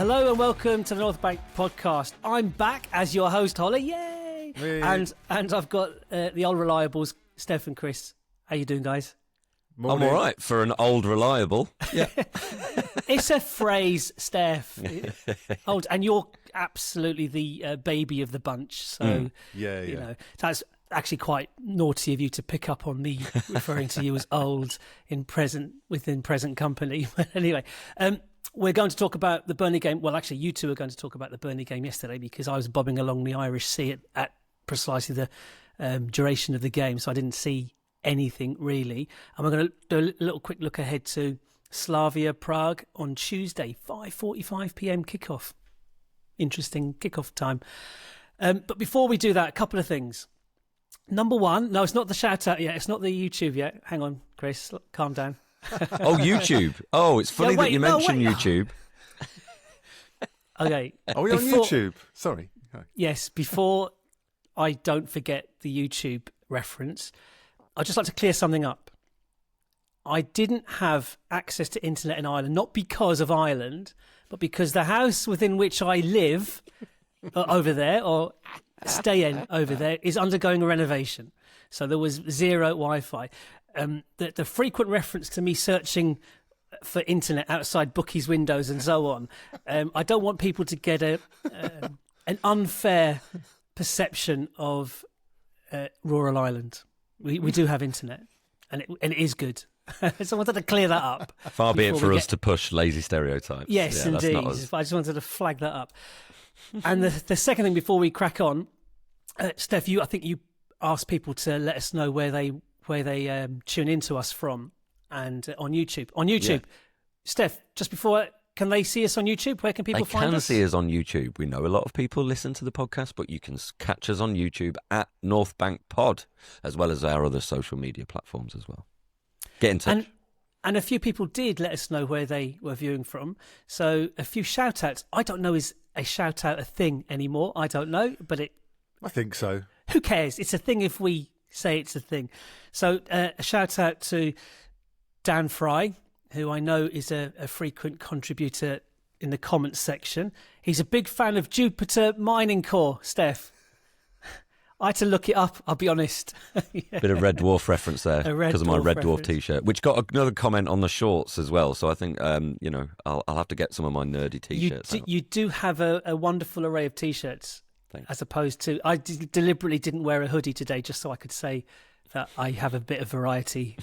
Hello and welcome to the North Bank podcast. I'm back as your host, Holly. Yay! And I've got the old reliables, Stef and Chris. How you doing, guys? Morning. I'm all right for an old reliable. Yeah. It's a phrase, Steph. Old, and you're absolutely the baby of the bunch. So, you know, that's actually quite naughty of you to pick up on me referring to you as old within present company. But anyway, we're going to talk about the Burnley game. Well, actually, you two are going to talk about the Burnley game yesterday because I was bobbing along the Irish Sea at precisely the duration of the game, so I didn't see anything really. And we're going to do a little quick look ahead to Slavia Prague on Tuesday, 5:45 p.m. kickoff. Interesting kickoff time. But before we do that, a couple of things. Number one, no, it's not the shout out yet. It's not the YouTube yet. Hang on, Chris, calm down. Oh, YouTube. Oh, it's funny that you mentioned YouTube. Okay. Are we on YouTube? Sorry. Yes, before I don't forget the YouTube reference, I'd just like to clear something up. I didn't have access to internet in Ireland, not because of Ireland, but because the house within which I live over there, or stay in over there, is undergoing a renovation. So there was zero Wi-Fi. The frequent reference to me searching for internet outside bookies' windows and so on, I don't want people to get an unfair perception of rural Ireland. We do have internet, and it is good. So I wanted to clear that up. Far be it for us to push lazy stereotypes. Yes, indeed. I just wanted to flag that up. And the second thing before we crack on, Steph, I think you asked people to let us know where they tune into us from, and on YouTube. Yeah. Steph, just before, can they see us on YouTube? Where can people find us? They can see us on YouTube. We know a lot of people listen to the podcast, but you can catch us on YouTube at North Bank Pod, as well as our other social media platforms as well. Get in touch. And a few people did let us know where they were viewing from. So a few shout-outs. I don't know, is a shout-out a thing anymore? I don't know, but I think so. Who cares? It's a thing if we say it's a thing. So a shout-out to Dan Fry, who I know is a frequent contributor in the comments section. He's a big fan of Jupiter Mining Core, Steph. I had to look it up, I'll be honest. Yeah. Bit of Red Dwarf reference there because of my Red Dwarf T-shirt, which got another comment on the shorts as well. So I think, I'll have to get some of my nerdy T-shirts. You do have a wonderful array of T-shirts. Thanks. As opposed to, I deliberately didn't wear a hoodie today just so I could say that I have a bit of variety.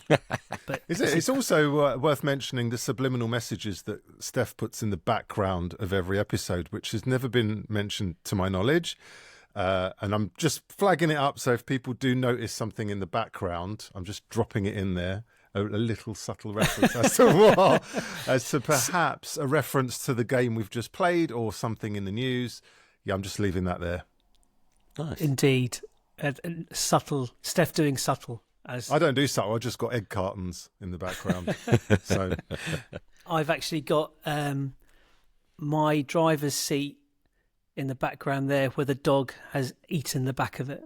But it's also worth mentioning the subliminal messages that Steph puts in the background of every episode, which has never been mentioned to my knowledge. And I'm just flagging it up, so if people do notice something in the background, I'm just dropping it in there, a little subtle reference as to perhaps a reference to the game we've just played or something in the news. Yeah, I'm just leaving that there. Nice. Indeed. Subtle. Steph doing subtle. I don't do subtle, I've just got egg cartons in the background. So I've actually got my driver's seat in the background there where the dog has eaten the back of it.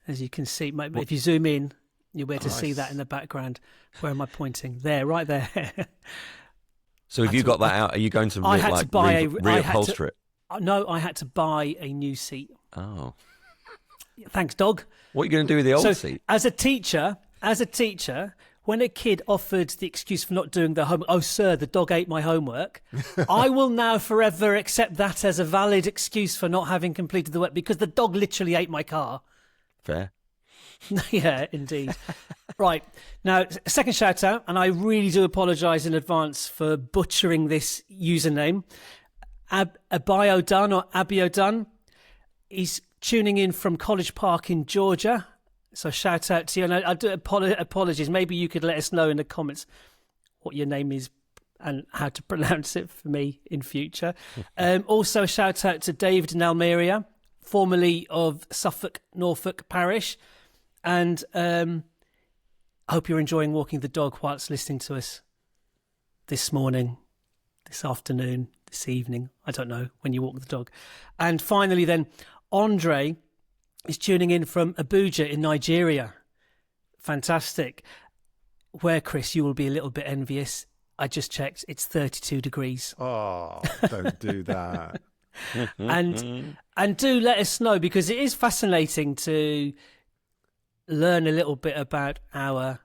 As you can see, if you zoom in, you'll be able to see that in the background. Where am I pointing? There, right there. So have you got that out? Are you going to reupholster it? No, I had to buy a new seat. Oh. Thanks, dog. What are you going to do with the old seat? As a teacher, when a kid offered the excuse for not doing their homework, oh, sir, the dog ate my homework, I will now forever accept that as a valid excuse for not having completed the work because the dog literally ate my car. Fair. Yeah, indeed. Right. Now, second shout out, and I really do apologise in advance for butchering this username. Abiodun. He's tuning in from College Park in Georgia. So shout out to you. And I do apologies. Maybe you could let us know in the comments what your name is and how to pronounce it for me in future. Also a shout out to David in Almeria, formerly of Suffolk, Norfolk Parish. And I hope you're enjoying walking the dog whilst listening to us this morning, this afternoon, this evening. I don't know when you walk the dog. And finally then, Andre is tuning in from Abuja in Nigeria. Fantastic. Where, Chris, you will be a little bit envious. I just checked. It's 32 degrees. Oh, don't do that. and do let us know, because it is fascinating to learn a little bit about our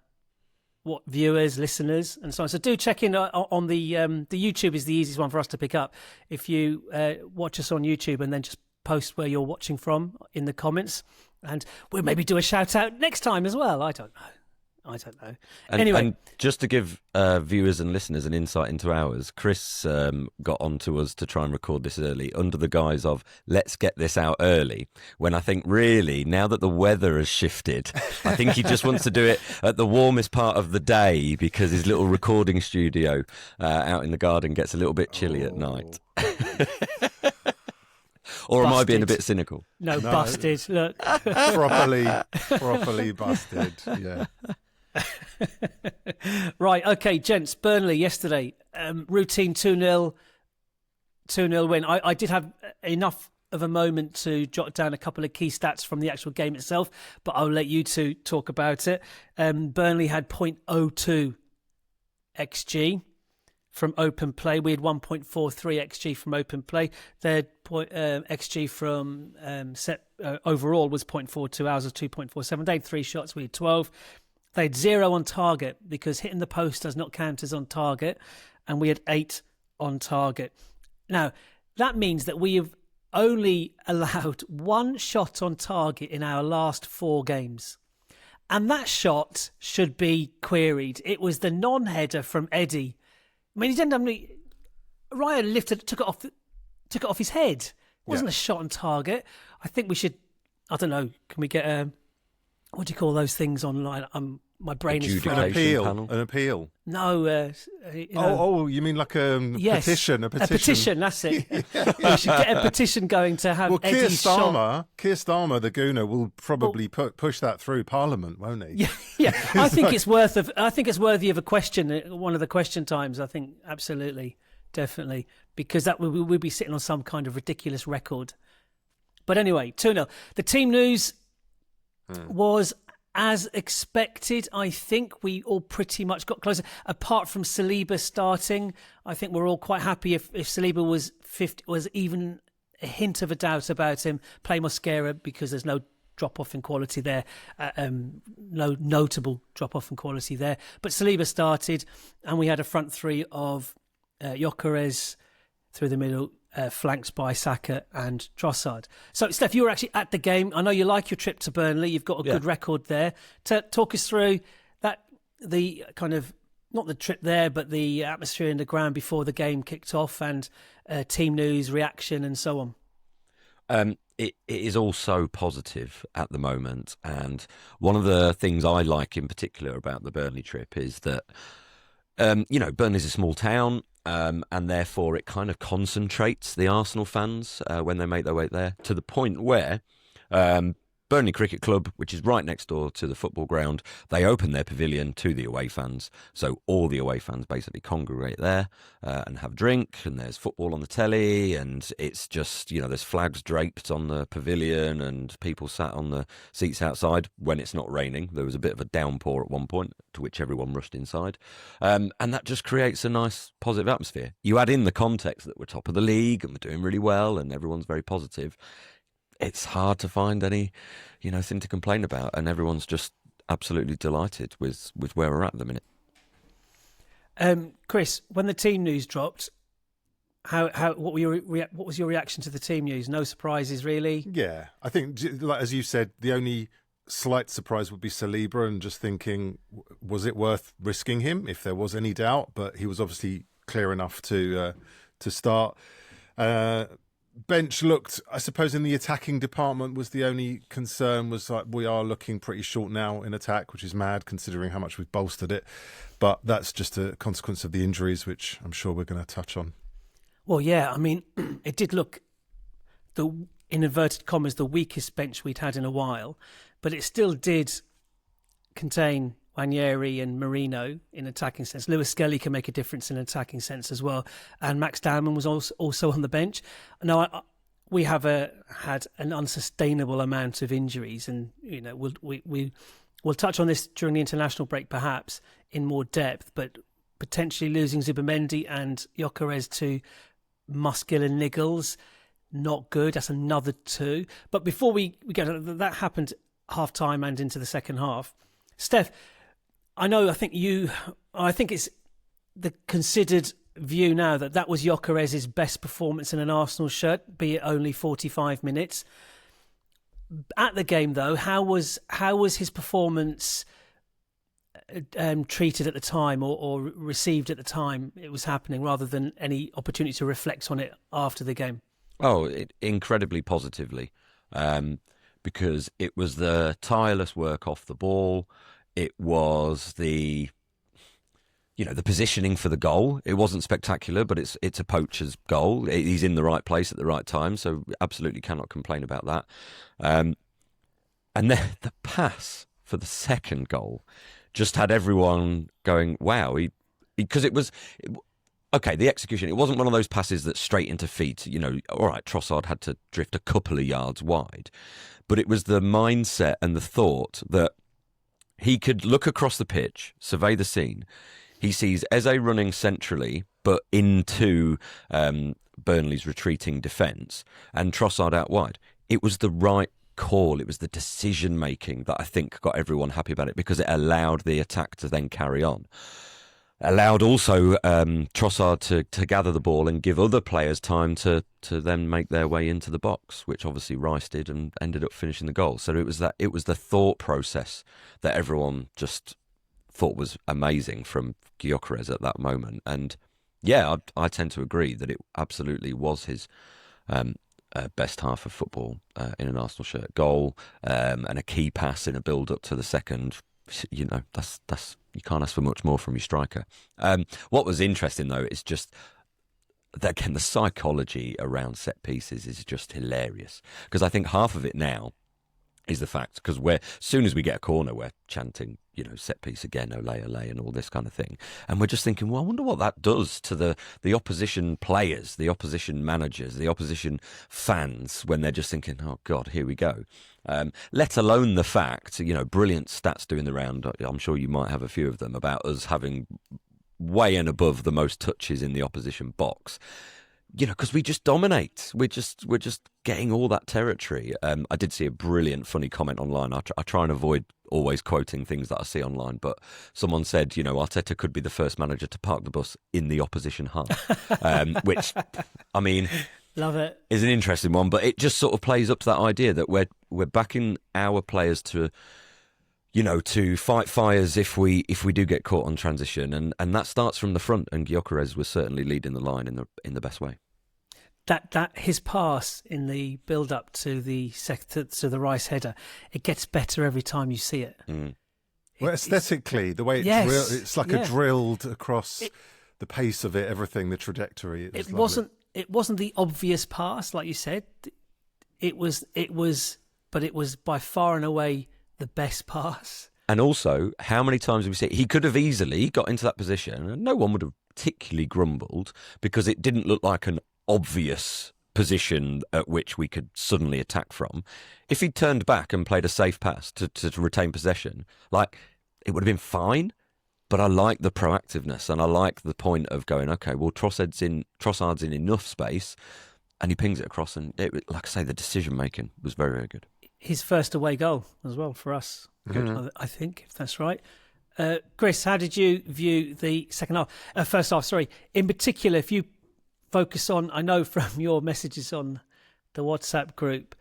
viewers, listeners, and so on. So do check in on the YouTube is the easiest one for us to pick up. If you watch us on YouTube and then just post where you're watching from in the comments, and we'll maybe do a shout out next time as well. I don't know. Anyway, and just to give viewers and listeners an insight into ours, Chris got onto us to try and record this early under the guise of let's get this out early, when I think really now that the weather has shifted, I think he just wants to do it at the warmest part of the day, because his little recording studio out in the garden gets a little bit chilly at night. Or am I being a bit cynical? No, busted. Look, properly busted. Yeah. Right, okay, gents. Burnley yesterday, routine 2-0 win. I did have enough of a moment to jot down a couple of key stats from the actual game itself, but I'll let you two talk about it. Burnley had 0.02 XG from open play. We had 1.43 XG from open play. Their XG from set overall was 0.42. Ours was 2.47. They had 3 shots. We had 12. They had 0 on target, because hitting the post does not count as on target, and we had 8 on target. Now, that means that we have only allowed 1 shot on target in our last 4 games. And that shot should be queried. It was the non-header from Eddie. I mean, he didn't have Ryan lifted, took it off his head. It wasn't a shot on target. I think we should, I don't know, can we get a, what do you call those things online? My brain is fried. An appeal. No. You mean like a petition? A petition, that's it. We should get a petition going to have Eddie's shot. Keir Starmer, the gooner, will probably push that through Parliament, won't he? Yeah. I think it's worthy of a question. One of the question times. I think absolutely, definitely, because that we'd be sitting on some kind of ridiculous record. But anyway, 2-0. The team news was as expected. I think we all pretty much got closer, apart from Saliba starting. I think we're all quite happy if Saliba was even a hint of a doubt about him. Play Mosquera, because there's no drop-off in quality there, no notable drop-off in quality there. But Saliba started, and we had a front three of Gyokeres through the middle, flanked by Saka and Trossard. So, Steph, you were actually at the game. I know you like your trip to Burnley. You've got a good record there. Talk us through that, the kind of, not the trip there, but the atmosphere in the ground before the game kicked off, and team news, reaction, and so on. It is all so positive at the moment. And one of the things I like in particular about the Burnley trip is that, Burnley's a small town. And therefore it kind of concentrates the Arsenal fans when they make their way there, to the point where Burnley Cricket Club, which is right next door to the football ground, they open their pavilion to the away fans. So all the away fans basically congregate there and have a drink, and there's football on the telly, and it's just, there's flags draped on the pavilion and people sat on the seats outside when it's not raining. There was a bit of a downpour at one point, to which everyone rushed inside. And that just creates a nice positive atmosphere. You add in the context that we're top of the league and we're doing really well and everyone's very positive. It's hard to find any, thing to complain about, and everyone's just absolutely delighted with where we're at the minute. Chris, when the team news dropped, what was your reaction to the team news? No surprises, really. Yeah, I think, as you said, the only slight surprise would be Saliba, and just thinking, was it worth risking him if there was any doubt? But he was obviously clear enough to start. Bench looked, I suppose, in the attacking department was the only concern, was like, we are looking pretty short now in attack, which is mad considering how much we've bolstered it. But that's just a consequence of the injuries, which I'm sure we're going to touch on. Well, yeah, I mean, it did look, in inverted commas, the weakest bench we'd had in a while, but it still did contain Nwaneri and Marino in attacking sense. Lewis Skelly can make a difference in attacking sense as well, and Max Dowman was also on the bench. Now, we have had an unsustainable amount of injuries, and we'll touch on this during the international break perhaps in more depth. But potentially losing Zubimendi and Gyokeres to muscular niggles. Not good. That's another 2. But before we get to that, happened half-time and into the second half. Steph, I think it's the considered view now that was Gyokeres' best performance in an Arsenal shirt, be it only 45 minutes. At the game, though, how was his performance treated at the time or received at the time it was happening, rather than any opportunity to reflect on it after the game? Oh, incredibly positively, because it was the tireless work off the ball. It was the positioning for the goal. It wasn't spectacular, but it's a poacher's goal. He's in the right place at the right time, so absolutely cannot complain about that. And then the pass for the second goal just had everyone going, wow, because it was... Okay, the execution, it wasn't one of those passes that's straight into feet. All right, Trossard had to drift a couple of yards wide. But it was the mindset and the thought that he could look across the pitch, survey the scene. He sees Eze running centrally, but into Burnley's retreating defence, and Trossard out wide. It was the right call. It was the decision-making that I think got everyone happy about it, because it allowed the attack to then carry on. Allowed also Trossard to gather the ball and give other players time to then make their way into the box, which obviously Rice did and ended up finishing the goal. So it was the thought process that everyone just thought was amazing from Gyokeres at that moment. And yeah, I tend to agree that it absolutely was his best half of football in an Arsenal shirt. Goal and a key pass in a build-up to the second. That's you can't ask for much more from your striker. What was interesting, though, is just that, again, the psychology around set pieces is just hilarious. Because I think half of it now is the fact, because as soon as we get a corner, we're chanting, set piece again, Olé, Olé, and all this kind of thing. And we're just thinking, well, I wonder what that does to the opposition players, the opposition managers, the opposition fans, when they're just thinking, oh, God, here we go. Let alone the fact, brilliant stats doing the round. I'm sure you might have a few of them about us having way and above the most touches in the opposition box. Because we just dominate. We're just getting all that territory. I did see a brilliant, funny comment online. I try and avoid always quoting things that I see online, but someone said, Arteta could be the first manager to park the bus in the opposition half, which, I mean, love it, is an interesting one. But it just sort of plays up to that idea that we're backing our players to fight fires if we do get caught on transition, and that starts from the front. And Gyokeres was certainly leading the line in the best way. That his pass in the build up to the Rice header, it gets better every time you see it. Well, aesthetically, the way it's like a drilled across the pace of it, everything, the trajectory. It wasn't the obvious pass, like you said. It was by far and away the best pass. And also, how many times have we seen he could have easily got into that position and no one would have particularly grumbled, because it didn't look like an obvious position at which we could suddenly attack from. If he'd turned back and played a safe pass to retain possession, it would have been fine. But I like the proactiveness, and I like the point of going, okay, well, Trossard's in enough space, and he pings it across, and like I say, the decision making was very, very good. His first away goal as well for us. Good, I think, if that's right. Chris, how did you view the second half? First half, sorry. In particular, if you focus on, I know from your messages on the WhatsApp group,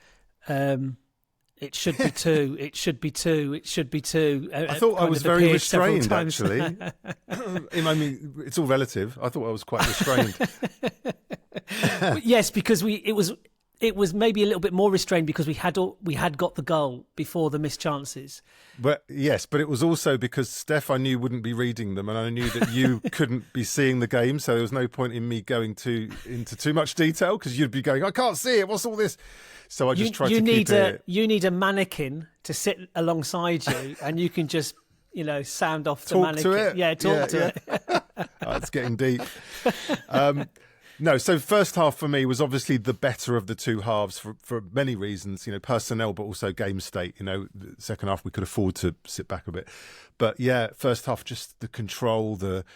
it should be two, it should be two, it should be two. I thought I was very restrained, actually. I mean, it's all relative. I thought I was quite restrained. Yes, because it was maybe a little bit more restrained because we had got the goal before the missed chances. But yes, but it was also because Steph, I knew, wouldn't be reading them, and I knew that you couldn't be seeing the game, so there was no point in me going into too much detail, because you'd be going, I can't see it, what's all this? So I just tried to keep it. You need a mannequin to sit alongside you, and you can just, sound off the mannequin. Talk to it? Yeah, talk to it. Oh, it's getting deep. No, so first half for me was obviously the better of the two halves for many reasons, personnel, but also game state. The second half we could afford to sit back a bit. But yeah, first half, just the control, the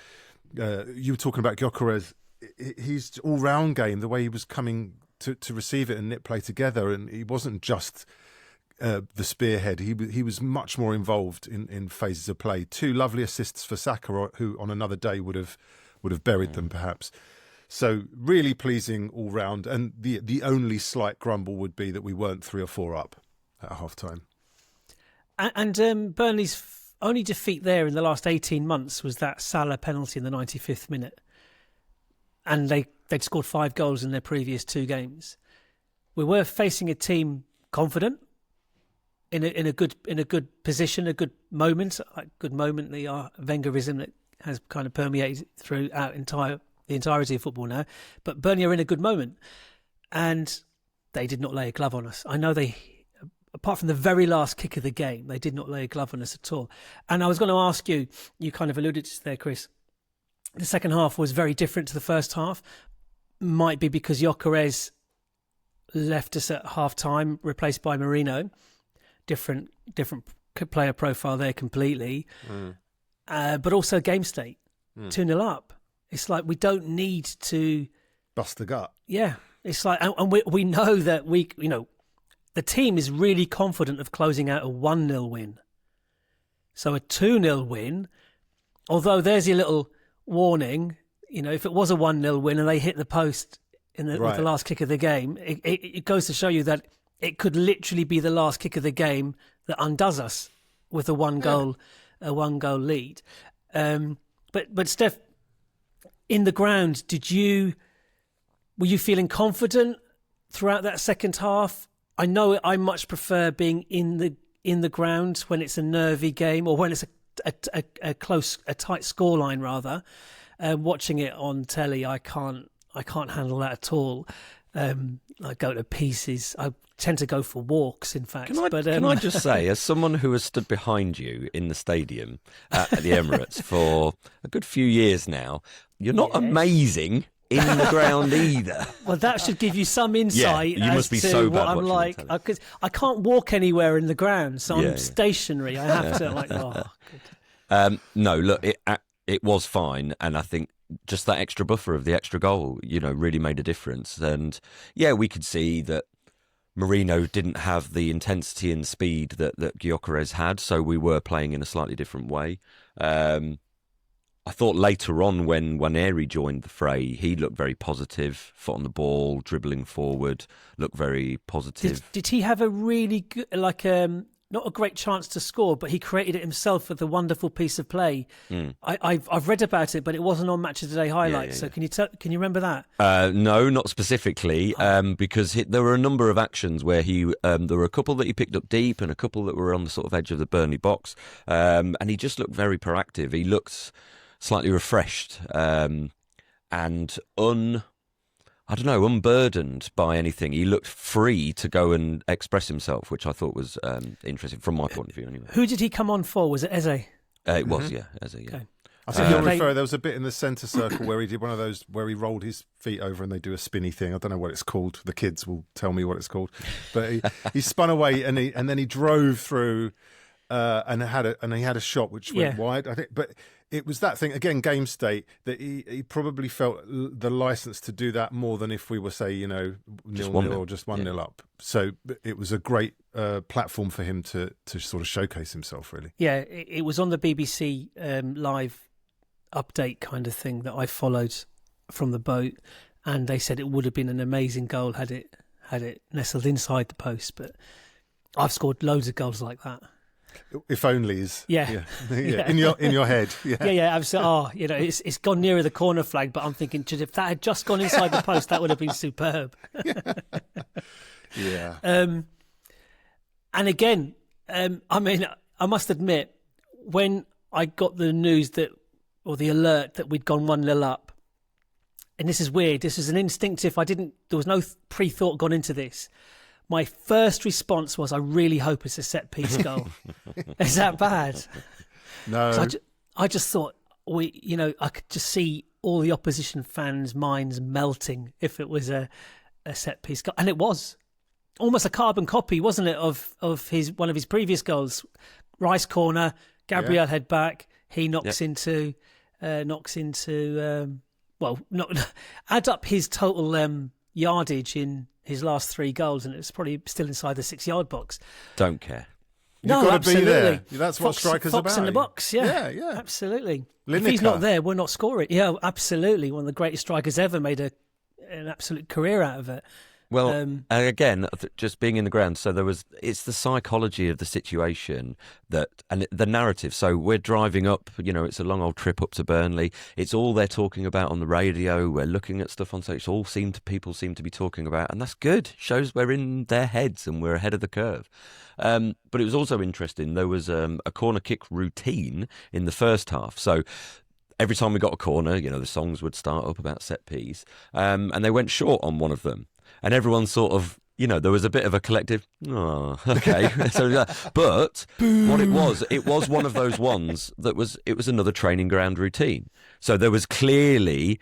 you were talking about Gyokeres. His all-round game, the way he was coming to receive it and knit play together, and he wasn't just the spearhead. He was much more involved in phases of play. 2 lovely assists for Saka, who on another day would have buried them perhaps. So really pleasing all round. And the only slight grumble would be that we weren't 3 or 4 up at half time. And Burnley's only defeat there in the last 18 months was that Salah penalty in the 95th minute. And they'd scored 5 goals in their previous 2 games. We were facing a team confident, in a good position, a good moment. The Wengerism that has kind of permeated throughout the entirety of football now. But Burnley are in a good moment, and they did not lay a glove on us. I know apart from the very last kick of the game, they did not lay a glove on us at all. And I was going to ask you kind of alluded to there, Chris. The second half was very different to the first half. Might be because Gyokeres left us at half time, replaced by Merino. Different player profile there completely. But also game state. 2-0 up. It's like we don't need to bust the gut. Yeah. It's like, and we know that the team is really confident of closing out a 1-0 win. So a 2-0 win, although there's your little warning, if it was a 1-0 win and they hit the post with the last kick of the game, it goes to show you that it could literally be the last kick of the game that undoes us with a one goal lead. But Steph, in the ground, were you feeling confident throughout that second half? I know I much prefer being in the ground when it's a nervy game, or when it's a tight scoreline rather. Watching it on telly, I can't handle that at all. I go to pieces. I tend to go for walks, in fact. Can I just say, as someone who has stood behind you in the stadium at the Emirates for a good few years now, you're not amazing in the ground either. Well, that should give you some insight you must be so bad what I'm like. Because I can't walk anywhere in the ground, so I'm stationary. I have to. No, look, it was fine, and I think just that extra buffer of the extra goal, really made a difference. And we could see that Merino didn't have the intensity and speed that Gyokeres had, so we were playing in a slightly different way. I thought later on when Nwaneri joined the fray, he looked very positive, foot on the ball, dribbling forward, looked very positive. Did he have a really good, not a great chance to score, but he created it himself with a wonderful piece of play? I've read about it, but it wasn't on Match of the Day highlights. So can you remember that? No, not specifically, because there were a number of actions where there were a couple that he picked up deep and a couple that were on the sort of edge of the Burnley box, and he just looked very proactive. He looked slightly refreshed and unburdened by anything. He looked free to go and express himself, which I thought was interesting from my point of view anyway. Who did he come on for? Was it Eze? It was, Eze, Okay. I think you'll refer, there was a bit in the centre circle where he did one of those where he rolled his feet over and they do a spinny thing. I don't know what it's called. The kids will tell me what it's called. But he spun away and then he drove through and he had a shot which went wide, I think. But it was that thing, again, game state, that he probably felt the licence to do that more than if we were, say, 0-0 or just 1-0 up. So it was a great platform for him to sort of showcase himself, really. Yeah, it was on the BBC live update kind of thing that I followed from the boat, and they said it would have been an amazing goal had it nestled inside the post. But I've scored loads of goals like that. If only is in your head. Absolutely. It's gone nearer the corner flag, but I'm thinking, if that had just gone inside the post, that would have been superb. And again, I must admit, when I got the news or the alert that we'd gone 1-0 up, and this is weird, this is an instinctive, there was no pre-thought gone into this. My first response was, I really hope it's a set-piece goal. Is that bad? No. I just thought, I could just see all the opposition fans' minds melting if it was a set-piece goal. And it was. Almost a carbon copy, wasn't it, of one of his previous goals. Rice corner, Gabriel head back, he knocks into knocks into add up his total yardage in his last 3 goals, and it's probably still inside the 6-yard box. Don't care. You've got to be there. That's what strikers are about. Fox in the box, yeah, absolutely. Lineker. If he's not there, we're not scoring. Yeah, absolutely. One of the greatest strikers ever, made an absolute career out of it. Well, again, just being in the ground. So it's the psychology of the situation and the narrative. So we're driving up, it's a long old trip up to Burnley. It's all they're talking about on the radio. We're looking at stuff on social. People seem to be talking about, and that's good. Shows we're in their heads and we're ahead of the curve. But it was also interesting. There was a corner kick routine in the first half. So every time we got a corner, the songs would start up about set piece, and they went short on one of them. And everyone sort of, there was a bit of a collective, oh, okay. But what it was one of those ones it was another training ground routine. So there was clearly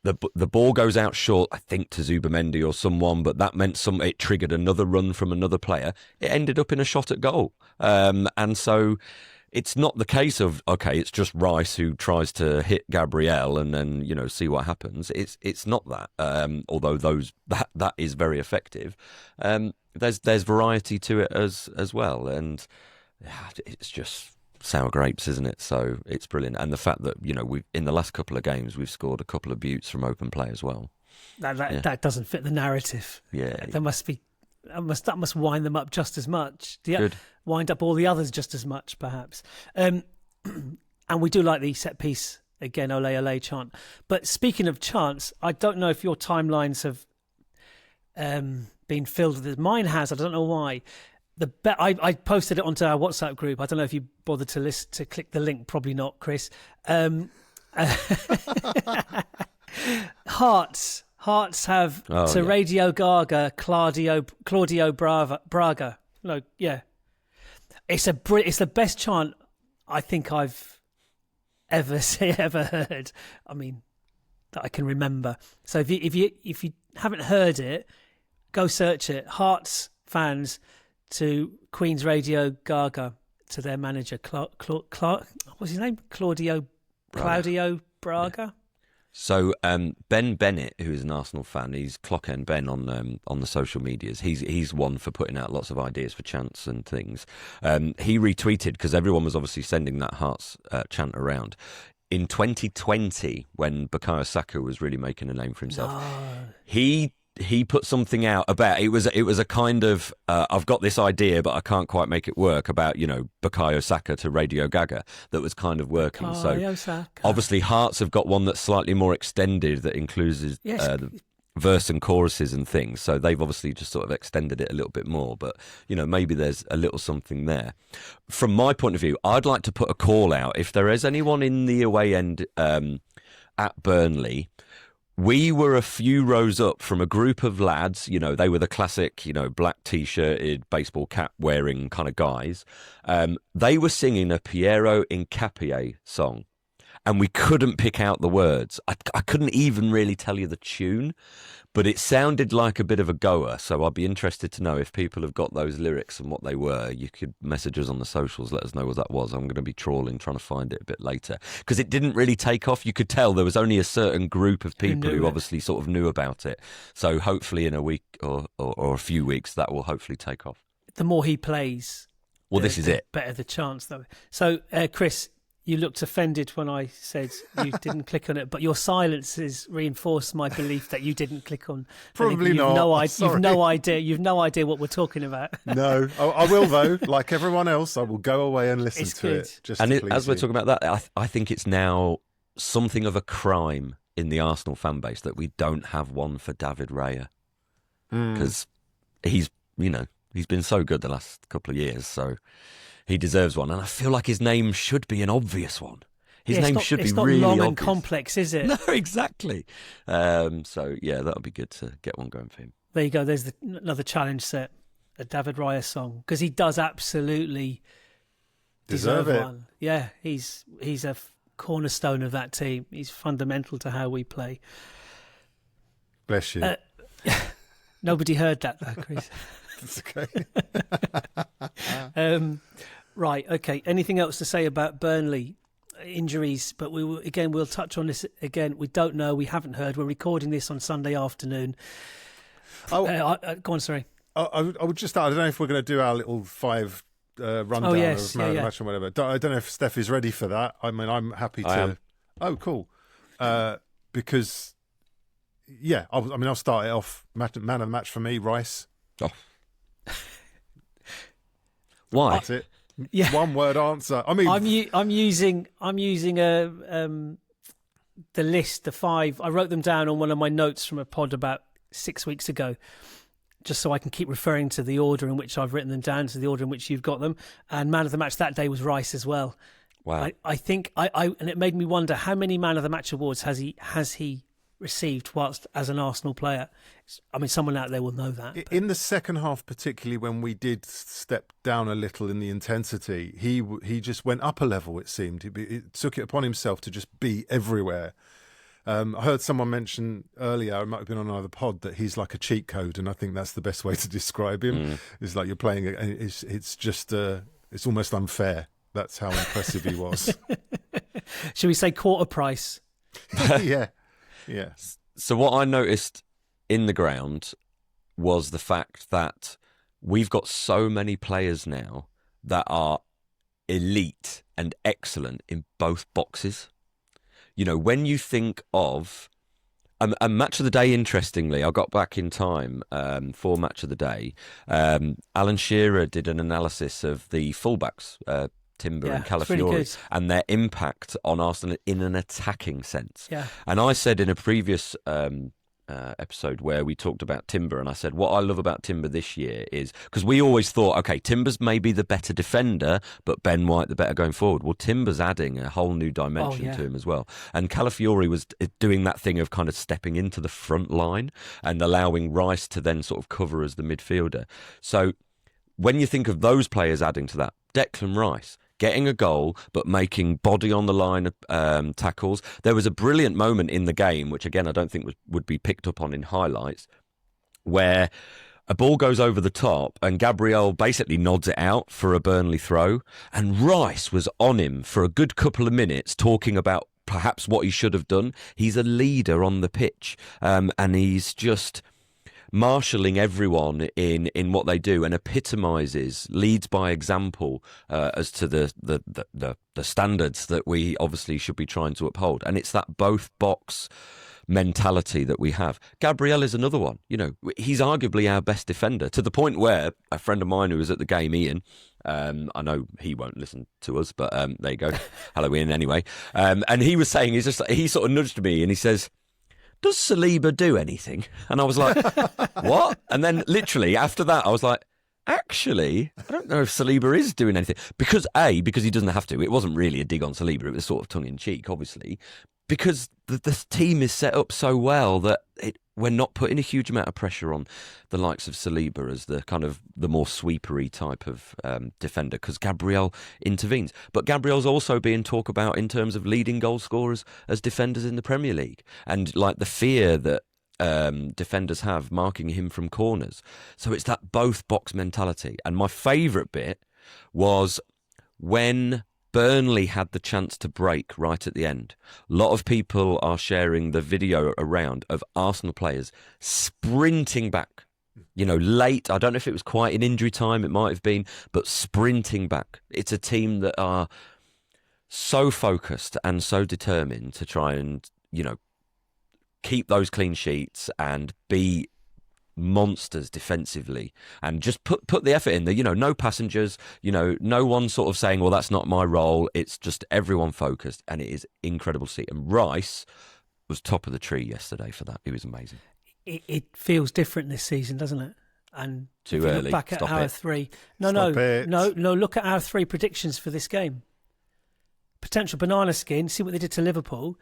the ball goes out short, I think to Zubimendi or someone, but that meant it triggered another run from another player. It ended up in a shot at goal. And so it's not the case of, okay, it's just Rice who tries to hit Gabriel and then, see what happens. It's not that, although that is very effective. There's variety to it as well. And it's just sour grapes, isn't it? So it's brilliant. And the fact that, we've in the last couple of games, we've scored a couple of buttes from open play as well. That doesn't fit the narrative. Yeah. There must be... That must wind them up just as much. Good. Wind up all the others just as much, perhaps. And we do like the set piece again, ole ole chant. But speaking of chants, I don't know if your timelines have been filled with it. Mine has. I don't know why. I posted it onto our WhatsApp group. I don't know if you bothered to click the link. Probably not, Chris. Hearts have Radio Gaga, Claudio Braga. No, yeah, it's the best chant I think I've ever heard. I mean, that I can remember. So if you haven't heard it, go search it. Hearts fans to Queen's Radio Gaga, to their manager what's his name? Claudio Braga. So Ben Bennett, who is an Arsenal fan, he's Clockend Ben on the social medias. He's one for putting out lots of ideas for chants and things. He retweeted, because everyone was obviously sending that Hearts chant around. In 2020, when Bukayo Saka was really making a name for himself, he put something out about it was a kind of I've got this idea but I can't quite make it work about Bukayo Saka to Radio Gaga that was kind of working. Saka. Obviously Hearts have got one that's slightly more extended that includes the verse and choruses and things, so they've obviously just sort of extended it a little bit more, but maybe there's a little something there. From my point of view, I'd like to put a call out if there is anyone in the away end at Burnley. We were a few rows up from a group of lads, they were the classic, black T-shirted, baseball cap wearing kind of guys. They were singing a Piero Incapié song, and we couldn't pick out the words. I couldn't even really tell you the tune, but it sounded like a bit of a goer. So I'd be interested to know if people have got those lyrics and what they were. You could message us on the socials, let us know what that was. I'm going to be trawling, trying to find it a bit later, because it didn't really take off. You could tell there was only a certain group of people who obviously sort of knew about it. So hopefully in a week or a few weeks, that will hopefully take off. The more he plays, this is it. Better the chance, though. So, Chris, you looked offended when I said you didn't click on it, but your silences reinforced my belief that you didn't click on. Probably not. You've no idea. You've no idea what we're talking about. No, I will though. Like everyone else, I will go away and listen to it. As we're talking about that, I think it's now something of a crime in the Arsenal fan base that we don't have one for David Raya, because he's been so good the last couple of years, so. He deserves one, and I feel like his name should be an obvious one. His name should be really obvious. It's not long and complex, is it? No, exactly. So, yeah, that'll be good to get one going for him. There you go. There's another challenge set, a David Raya song, because he does absolutely deserve one. Yeah, he's a cornerstone of that team. He's fundamental to how we play. Bless you. Nobody heard that, though, Chris. That's okay. Right, okay. Anything else to say about Burnley? injuries, but we'll touch on this again. We don't know. We haven't heard. We're recording this on Sunday afternoon. Go on, sorry. I would just start. I don't know if we're going to do our little 5 rundown of man of the match and whatever. I don't know if Steph is ready for that. I mean, I'm happy to. I am. Oh, cool. Because, I'll start it off. Man of the match for me, Rice. Oh. Why? That's it. Yeah. One word answer. I mean, I'm using the list, the 5. I wrote them down on one of my notes from a pod about 6 weeks ago, just so I can keep referring to the order in which I've written them down, to the order in which you've got them. And man of the match that day was Rice as well. Wow. I think and it made me wonder how many man of the match awards has he received whilst as an Arsenal player. I mean, someone out there will know that. In the second half, particularly when we did step down a little in the intensity, he just went up a level, it seemed. He took it upon himself to just be everywhere. I heard someone mention earlier, it might have been on another pod, that he's like a cheat code, and I think that's the best way to describe him. It's like you're playing, it's just, it's almost unfair. That's how impressive he was. Should we say quarter price? Yeah. So what I noticed in the ground was the fact that we've got so many players now that are elite and excellent in both boxes. You know, when you think of a match of the day, interestingly, I got back in time for match of the day. Alan Shearer did an analysis of the fullbacks, Timber and Calafiori, and their impact on Arsenal in an attacking sense. Yeah. And I said in a previous episode where we talked about Timber, and I said what I love about Timber this year is, because we always thought, okay, Timber's maybe the better defender, but Ben White the better going forward. Well, Timber's adding a whole new dimension to him as well. And Calafiori was doing that thing of kind of stepping into the front line and allowing Rice to then sort of cover as the midfielder. So when you think of those players adding to that, Declan Rice getting a goal, but making body on the line tackles. There was a brilliant moment in the game, which again I don't think would be picked up on in highlights, where a ball goes over the top and Gabriel basically nods it out for a Burnley throw, and Rice was on him for a good couple of minutes talking about perhaps what he should have done. He's a leader on the pitch, and he's just marshalling everyone in what they do, and epitomises, leads by example as to the standards that we obviously should be trying to uphold. And it's that both box mentality that we have. Gabriel is another one. You know, he's arguably our best defender, to the point where a friend of mine who was at the game, Ian, I know he won't listen to us, but there you go. Hello, Ian, anyway. And he was saying, he sort of nudged me and he says, does Saliba do anything? And I was like, what? And then literally after that, I was like, actually, I don't know if Saliba is doing anything. Because he doesn't have to. It wasn't really a dig on Saliba. It was sort of tongue-in-cheek, obviously. Because the team is set up so well that we're not putting a huge amount of pressure on the likes of Saliba as the kind of the more sweepery type of defender, because Gabriel intervenes. But Gabriel's also being talked about in terms of leading goal scorers as defenders in the Premier League, and like the fear that defenders have marking him from corners. So it's that both box mentality. And my favourite bit was when Burnley had the chance to break right at the end. A lot of people are sharing the video around of Arsenal players sprinting back, late. I don't know if it was quite in injury time, it might have been, but sprinting back. It's a team that are so focused and so determined to try and, keep those clean sheets and be monsters defensively, and just put the effort in there. No passengers, no one sort of saying, well, that's not my role. It's just everyone focused, and it is incredible to see. And Rice was top of the tree yesterday for that. He was amazing. It feels different this season, doesn't it? And too early. Look back at Stop our it. 3. No. Look at our 3 predictions for this game. Potential banana skin. See what they did to Liverpool.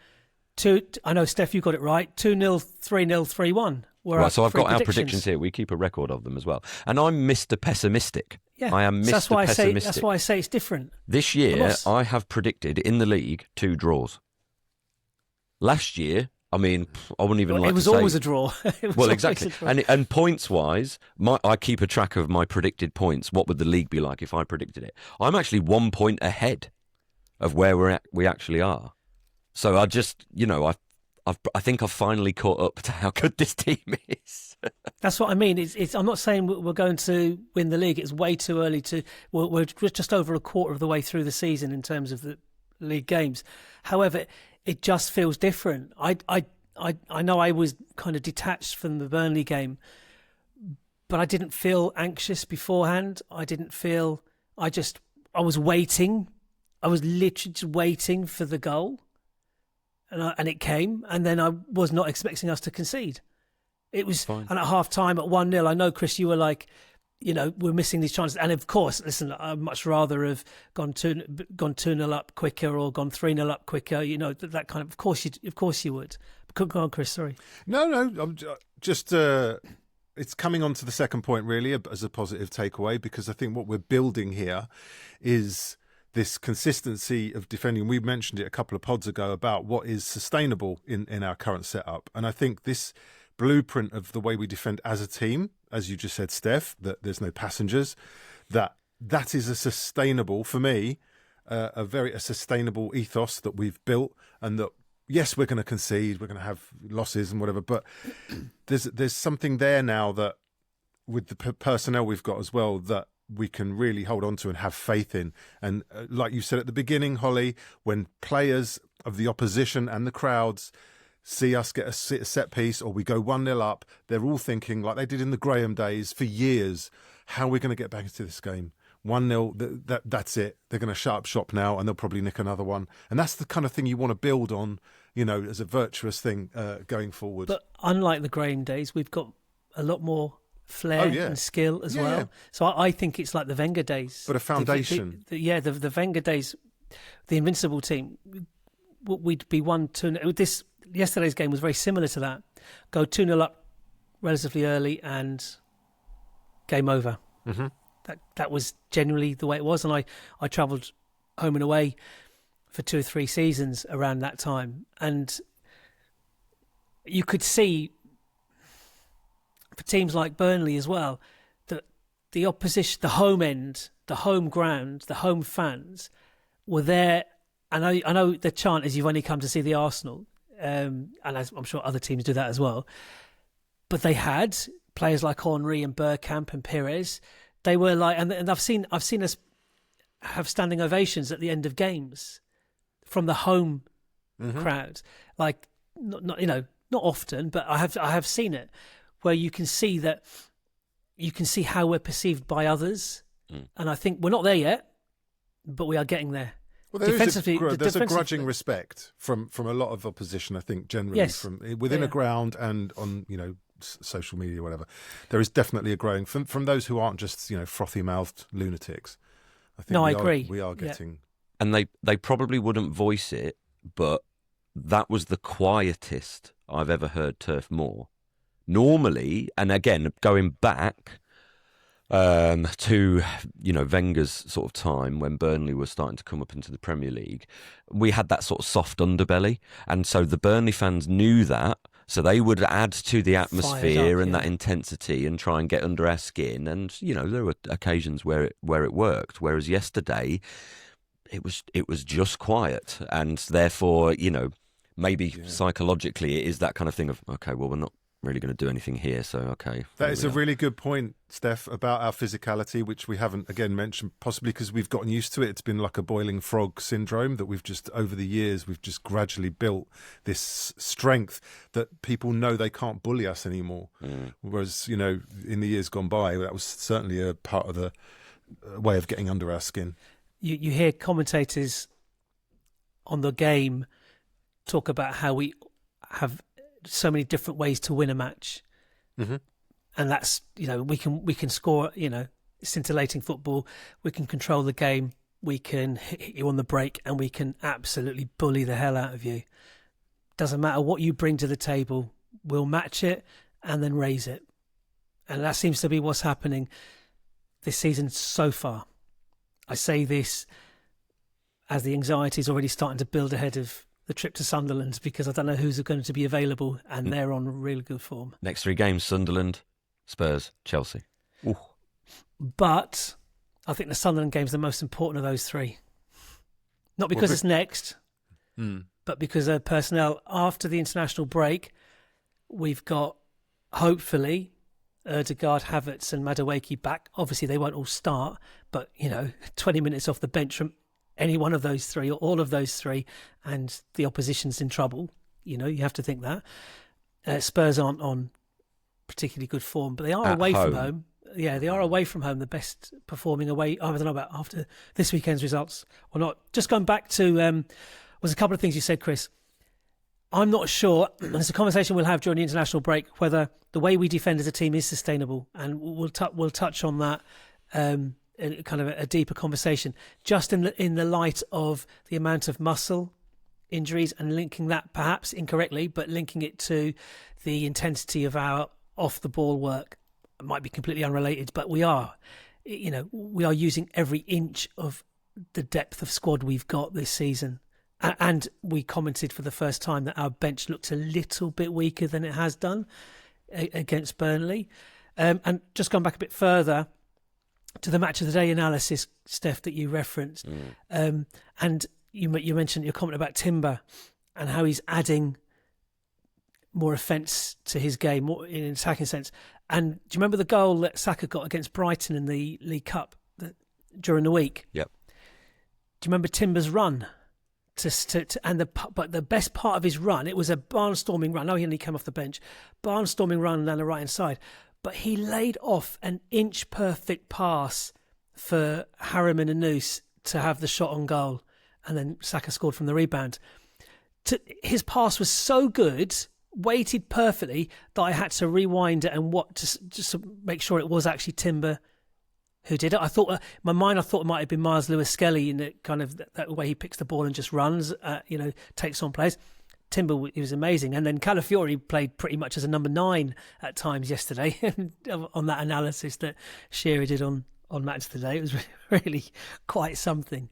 I know, Steph, you got it right. 2-0, 3-0, 3-1. Right, so I've got our predictions here. We keep a record of them as well. And I'm Mr. Pessimistic. Yeah, I am Mr. Pessimistic. That's why I say it's different. This year, I have predicted in the league 2 draws. Last year, I wouldn't even like to say... It was always a draw. Well, exactly. And points-wise, I keep a track of my predicted points. What would the league be like if I predicted it? I'm actually 1 point ahead of where we actually are. So I just, I think I've finally caught up to how good this team is. That's what I mean. I'm not saying we're going to win the league. It's way too early to. We're just over a quarter of the way through the season in terms of the league games. However, it just feels different. I know I was kind of detached from the Burnley game, but I didn't feel anxious beforehand. I was waiting. I was literally just waiting for the goal. And it came, and then I was not expecting us to concede. It was, and at half time at 1-0, I know, Chris, you were like, we're missing these chances. And of course, listen, I'd much rather have gone 2-0 up quicker or gone 3-0 up quicker. That kind of course you would. But go on, Chris. Sorry. No, I'm just. It's coming on to the second point, really, as a positive takeaway, because I think what we're building here is this consistency of defending. We mentioned it a couple of pods ago about what is sustainable in our current setup. And I think this blueprint of the way we defend as a team, as you just said, Steph, that there's no passengers, that is a sustainable, for me, a sustainable ethos that we've built, and that, yes, we're going to concede, we're going to have losses and whatever, but there's something there now that with the personnel we've got as well that we can really hold on to and have faith in. And like you said at the beginning, Holly, when players of the opposition and the crowds see us get a set piece or we go 1-0 up, they're all thinking, like they did in the Graham days for years, how are we going to get back into this game? 1-0, that's it. They're going to shut up shop now and they'll probably nick another one. And that's the kind of thing you want to build on, as a virtuous thing going forward. But unlike the Graham days, we've got a lot more flair and skill as well. Yeah. So I think it's like the Wenger days. But a foundation. The Wenger days, the Invincible team, we'd be 1-2. Yesterday's game was very similar to that. Go 2-0 up relatively early and game over. Mm-hmm. That was generally the way it was. And I travelled home and away for 2 or 3 seasons around that time. And you could see, for teams like Burnley as well, that the opposition, the home end, the home ground, the home fans were there. And I know the chant is, you've only come to see the Arsenal, and I'm sure other teams do that as well. But they had players like Henry and Bergkamp and Pires. They were like, and I've seen us have standing ovations at the end of games from the home crowd. Like, not often, but I have seen it, where you can see how we're perceived by others. And I think we're not there yet, but we are getting there. Well, there's a grudging respect from a lot of opposition, I think, generally, from within a ground and on, social media, whatever. There is definitely a growing from those who aren't just, frothy-mouthed lunatics. I think I agree. We are getting... And they probably wouldn't voice it, but that was the quietest I've ever heard Turf Moor. Normally, and again, going back to Wenger's sort of time when Burnley was starting to come up into the Premier League, we had that sort of soft underbelly, and so the Burnley fans knew that, so they would add to the atmosphere and that intensity and try and get under our skin. And there were occasions where it worked, whereas yesterday it was just quiet, and therefore maybe psychologically it is that kind of thing of, okay, well, we're not really going to do anything here, so okay. That is a really good point, Steph, about our physicality, which we haven't again mentioned, possibly because we've gotten used to it. It's been like a boiling frog syndrome that we've just, over the years, we've just gradually built this strength that people know they can't bully us anymore. Whereas, in the years gone by, that was certainly a part of the way of getting under our skin. You hear commentators on the game talk about how we have so many different ways to win a match, and that's we can score scintillating football, we can control the game, we can hit you on the break, and we can absolutely bully the hell out of you. Doesn't matter what you bring to the table, we'll match it and then raise it, and that seems to be what's happening this season so far. I say this as the anxiety is already starting to build ahead of the trip to Sunderland, because I don't know who's going to be available, and they're on really good form. Next 3 games: Sunderland, Spurs, Chelsea. Ooh. But I think the Sunderland game's the most important of those 3. Not because it's next, but because of personnel. After the international break, we've got, hopefully, Ødegaard, Havertz and Madueke back. Obviously, they won't all start, but, 20 minutes off the bench from any one of those three or all of those three, and the opposition's in trouble. You have to think that. Spurs aren't on particularly good form, but they are away from home. Yeah, they are away from home, the best performing away. I don't know about after this weekend's results or not. Just going back to, was a couple of things you said, Chris. I'm not sure, and it's a conversation we'll have during the international break, whether the way we defend as a team is sustainable, and we'll touch on that in kind of a deeper conversation, just in the light of the amount of muscle injuries and linking that, perhaps incorrectly, but linking it to the intensity of our off-the-ball work. It might be completely unrelated, but we are using every inch of the depth of squad we've got this season. And we commented for the first time that our bench looked a little bit weaker than it has done against Burnley. And just going back a bit further to the match of the day analysis, Steph, that you referenced, and you mentioned your comment about Timber and how he's adding more offence to his game, more in an attacking sense. And do you remember the goal that Saka got against Brighton in the League Cup during the week? Yep. Do you remember Timber's run? But the best part of his run, it was a barnstorming run. He only came off the bench. Barnstorming run down the right hand side. But he laid off an inch perfect pass for Harriman and Noose to have the shot on goal. And then Saka scored from the rebound. His pass was so good, weighted perfectly, that I had to rewind it and just to make sure it was actually Timber who did it. I thought, in my mind, it might have been Miles Lewis-Skelly in the kind of that way he picks the ball and just runs, takes on players. Timber, he was amazing. And then Calafiori played pretty much as a number 9 at times yesterday on that analysis that Shearer did on Match of the Day. It was really quite something.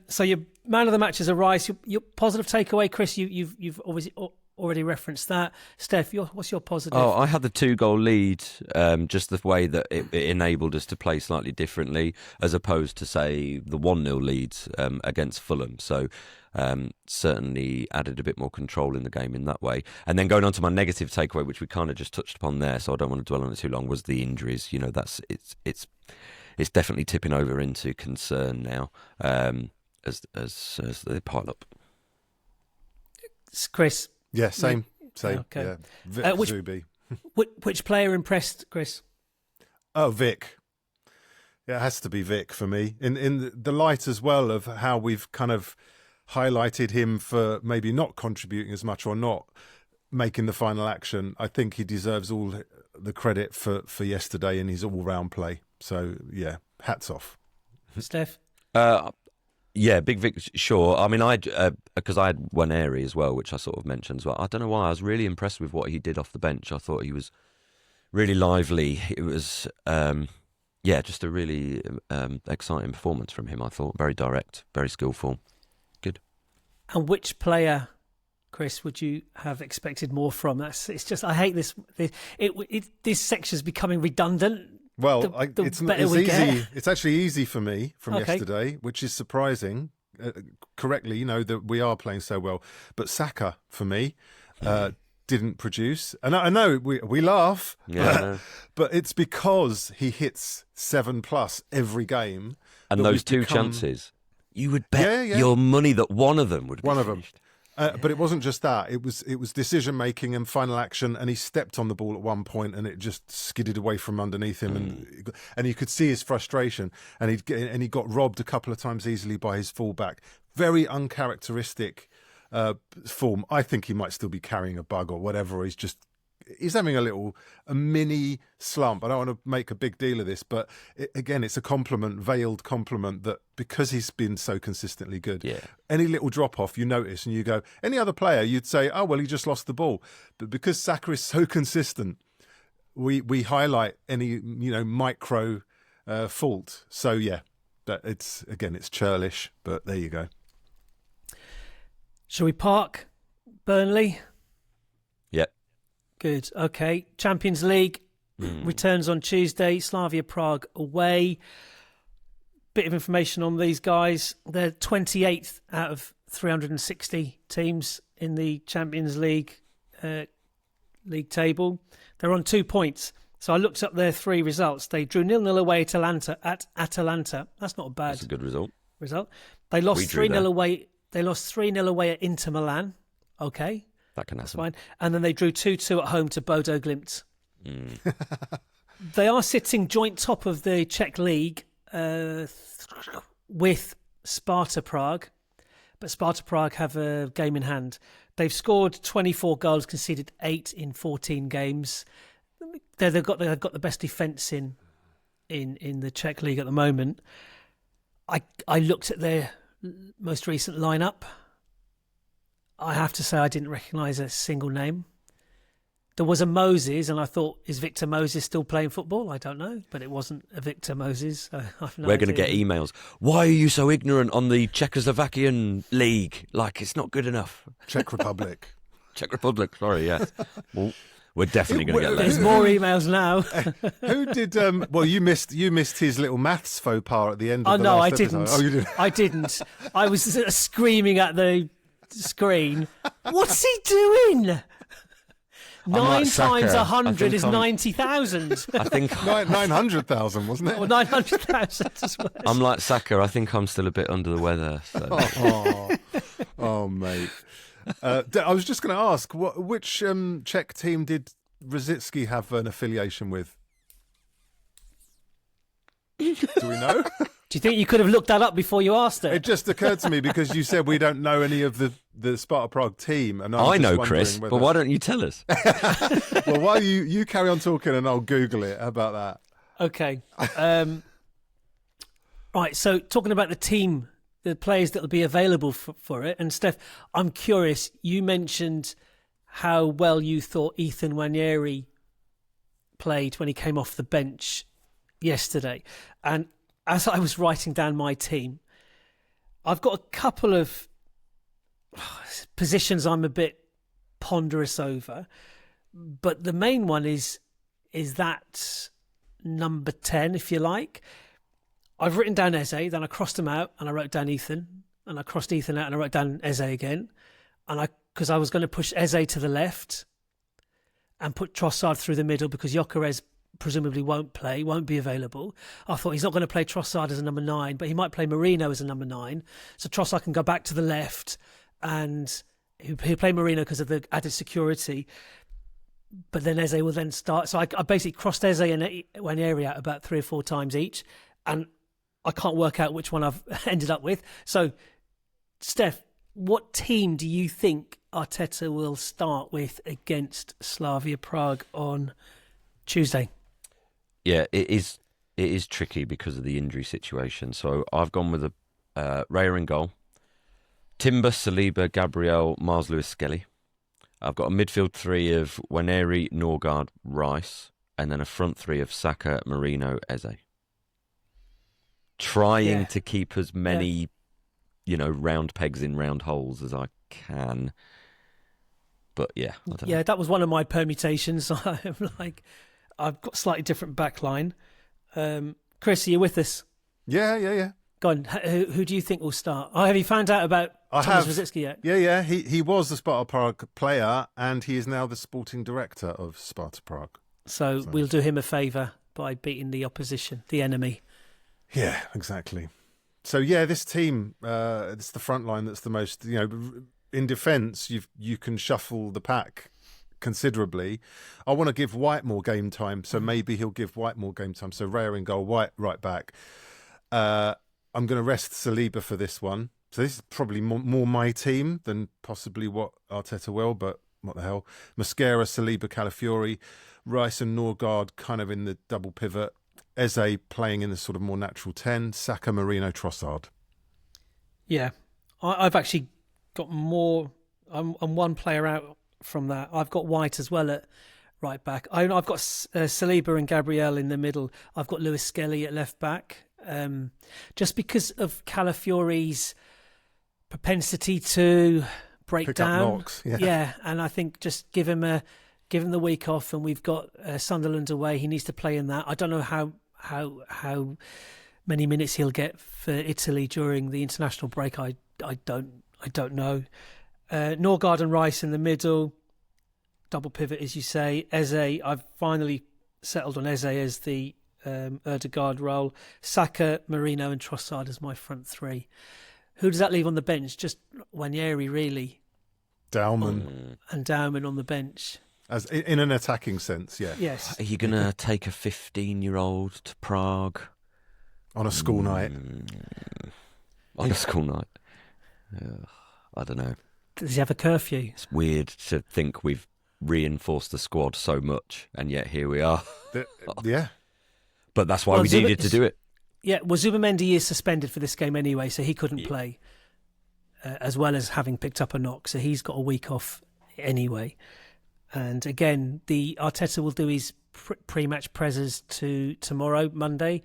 So your man of the match is a Rice. Your positive takeaway, Chris, you've obviously already referenced that. Steph, what's your positive? I had the 2-goal lead, just the way that it enabled us to play slightly differently, as opposed to, say, the 1-0 leads against Fulham. So certainly added a bit more control in the game in that way. And then going on to my negative takeaway, which we kind of just touched upon there, so I don't want to dwell on it too long, was the injuries. It's definitely tipping over into concern now as they pile up. Chris. Yeah, same. Okay. Yeah. Vic Zubi. Which player impressed, Chris? Oh, Vic. Yeah, it has to be Vic for me. In the light as well of how we've kind of highlighted him for maybe not contributing as much or not making the final action. I think he deserves all the credit for yesterday in his all-round play. So, yeah, hats off. Steph? Yeah, Big Vic, sure. I mean, because I had Nwaneri as well, which I sort of mentioned as well. I don't know why. I was really impressed with what he did off the bench. I thought he was really lively. It was, just a really exciting performance from him, I thought. Very direct, very skillful. Good. And which player, Chris, would you have expected more from? It's just, I hate this. This section's becoming redundant. Well, it's easy. It's actually easy for me from yesterday, which is surprising. Correctly, that we are playing so well. But Saka, for me, didn't produce. And I know we laugh, but it's because he hits 7+ every game. And those two chances, you would bet your money that one of them would be finished. But it wasn't just that. It was decision making and final action, and he stepped on the ball at one point, and it just skidded away from underneath him, and you could see his frustration. And he got robbed a couple of times easily by his fullback. Very uncharacteristic form. I think he might still be carrying a bug or whatever. He's having a mini slump. I don't want to make a big deal of this, but again, it's a compliment, veiled compliment, that because he's been so consistently good, any little drop off you notice and you go, any other player, you'd say, oh, well, he just lost the ball. But because Saka is so consistent, we highlight any, micro fault. So, yeah, it's churlish, but there you go. Shall we park Burnley? Yep. Good. Okay. Champions League returns on Tuesday. Slavia Prague away. bit of information on these guys. They're 28th out of 360 teams in the Champions League league table. They're on 2 points. So I looked up their 3 results. They drew 0-0 away at Atalanta. That's not a bad. That's a good result. They lost 3-0 away. They lost 3-0 away at Inter Milan. Okay, that can happen. That's fine. And then they drew 2-2 at home to Bodo Glimt. They are sitting joint top of the Czech league with Sparta Prague, but Sparta Prague have a game in hand. They've scored 24 goals, conceded 8 in 14 games. They've got the best defence in the Czech league at the moment. I looked at their most recent lineup. I have to say I didn't recognise a single name. There was a Moses, and I thought, is Victor Moses still playing football? I don't know, but it wasn't a Victor Moses. So we're going to get emails. Why are you so ignorant on the Czechoslovakian league? Like, it's not good enough. Czech Republic. Czech Republic, sorry, yes. Well, we're definitely going to get There's more emails now. Who did? Well, you missed his little maths faux pas at the end. Of the last didn't. Episode. Oh, you didn't. I didn't. I was screaming at the screen. What's he doing? 9 times 100 is 90,000. I think 900,000, wasn't it? Or 900,000 as well. I'm like Saka. I think I'm still a bit under the weather. So. Oh, mate. I was just going to ask, which Czech team did Rosicky have an affiliation with? Do we know? Do you think you could have looked that up before you asked it? It just occurred to me because you said we don't know any of the Sparta Prague team. And I know, Chris, but why don't you tell us? Well, while you carry on talking and I'll Google it. How about that? Okay. Right, so talking about the team, the players that will be available for it. And Steph, I'm curious, you mentioned how well you thought Ethan Nwaneri played when he came off the bench yesterday. And as I was writing down my team, I've got a couple of positions I'm a bit ponderous over, but the main one is that number 10, if you like. I've written down Eze, then I crossed him out and I wrote down Ethan, and I crossed Ethan out and I wrote down Eze again, and because I was going to push Eze to the left and put Trossard through the middle because Gyokeres presumably won't be available. I thought he's not going to play Trossard as a number 9, but he might play Marino as a number 9. So Trossard can go back to the left and he'll play Marino because of the added security. But then Eze will then start. So I basically crossed Eze and Nwaneri out about 3 or 4 times each, and I can't work out which one I've ended up with. So, Steph, what team do you think Arteta will start with against Slavia Prague on Tuesday? Yeah, it is tricky because of the injury situation. So I've gone with Raya in goal, Timber, Saliba, Gabriel, Mars, Lewis, Skelly. I've got a midfield 3 of Nwaneri, Norgard, Rice, and then a front 3 of Saka, Marino, Eze. Trying to keep as many, round pegs in round holes as I can. But yeah, I don't know. That was one of my permutations. I've got a slightly different backline. Chris, are you with us? Yeah. Go on. Who do you think will start? Have you found out about Thomas Rosicky yet? Yeah. He was the Sparta Prague player, and he is now the sporting director of Sparta Prague. So we'll do him a favour by beating the opposition, the enemy. Yeah, exactly. So this team, it's the front line that's the most. In defence, you can shuffle the pack considerably. I want to give White more game time, so maybe he'll give White more game time. So Raya in goal, White right back. I'm going to rest Saliba for this one. So this is probably more my team than possibly what Arteta will, but what the hell. Mosquera, Saliba, Calafiori, Rice and Norgard kind of in the double pivot. Eze playing in the sort of more natural 10. Saka, Marino, Trossard. Yeah. I've actually got more. I'm one player out from that. I've got White as well at right back. I've got Saliba and Gabriel in the middle. I've got Lewis Skelly at left back. Just because of Calafiori's propensity to break down. Knocks, and I think just give him the week off, and we've got Sunderland away. He needs to play in that. I don't know how many minutes he'll get for Italy during the international break, I don't know. Norgard and Rice in the middle, double pivot, as you say. Eze, I've finally settled on Eze as the Ødegaard role. Saka, Marino and Trossard as my front three. Who does that leave on the bench? Just Nwaneri, really. Dauman. And Dauman on the bench. As in an attacking sense, yeah. Yes. Are you going to take a 15-year-old to Prague? On a school night? On a school night? I don't know. Does he have a curfew? It's weird to think we've reinforced the squad so much, and yet here we are. Yeah. But that's why we needed to do it. Yeah, well, Zubimendi is suspended for this game anyway, so he couldn't play, as well as having picked up a knock, so he's got a week off anyway. And again, the Arteta will do his pre-match presses tomorrow, Monday.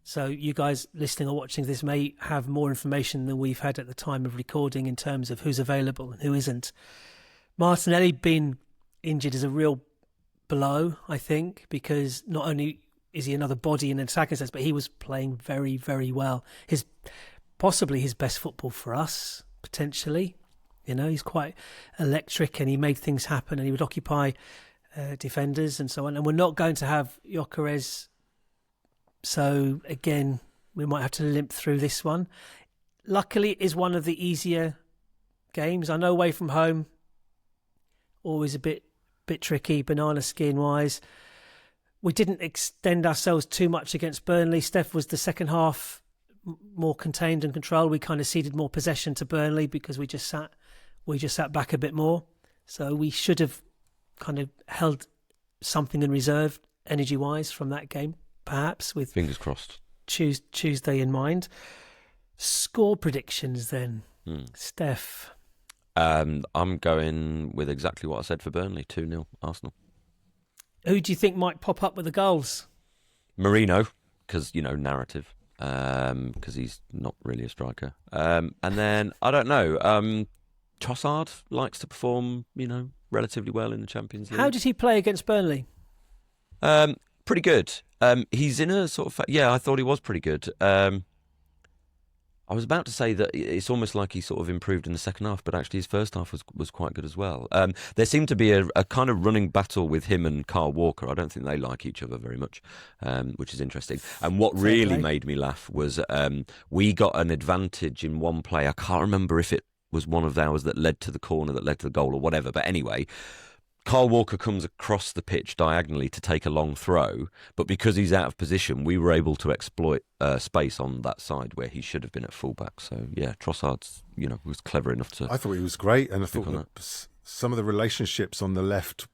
So you guys listening or watching this may have more information than we've had at the time of recording in terms of who's available and who isn't. Martinelli being injured is a real blow, I think, because not only is he another body in an attacking sense, but he was playing very, very well. Possibly his best football for us, potentially. You know, he's quite electric and he made things happen and he would occupy defenders and so on. And we're not going to have Gyokeres. So, again, we might have to limp through this one. Luckily, it is one of the easier games. I know away from home, always a bit tricky, banana skin-wise. We didn't extend ourselves too much against Burnley. Steph was the second half more contained and controlled. We kind of ceded more possession to Burnley because we just sat back a bit more. So we should have kind of held something in reserve, energy-wise, from that game. Perhaps with fingers crossed Tuesday in mind. Score predictions then, Steph. I'm going with exactly what I said for Burnley, 2-0 Arsenal. Who do you think might pop up with the goals? Marino, because narrative, because he's not really a striker. And then I don't know. Trossard likes to perform, relatively well in the Champions League. How did he play against Burnley? Pretty good. He's in a sort of... I thought he was pretty good. I was about to say that it's almost like he sort of improved in the second half, but actually his first half was quite good as well. There seemed to be a kind of running battle with him and Kyle Walker. I don't think they like each other very much, which is interesting. And what really made me laugh was we got an advantage in one play. I can't remember if it was one of ours that led to the corner, that led to the goal or whatever. But anyway... Kyle Walker comes across the pitch diagonally to take a long throw, but because he's out of position, we were able to exploit space on that side where he should have been at fullback. So, yeah, Trossard, was clever enough to... I thought he was great, and I thought some of the relationships on the left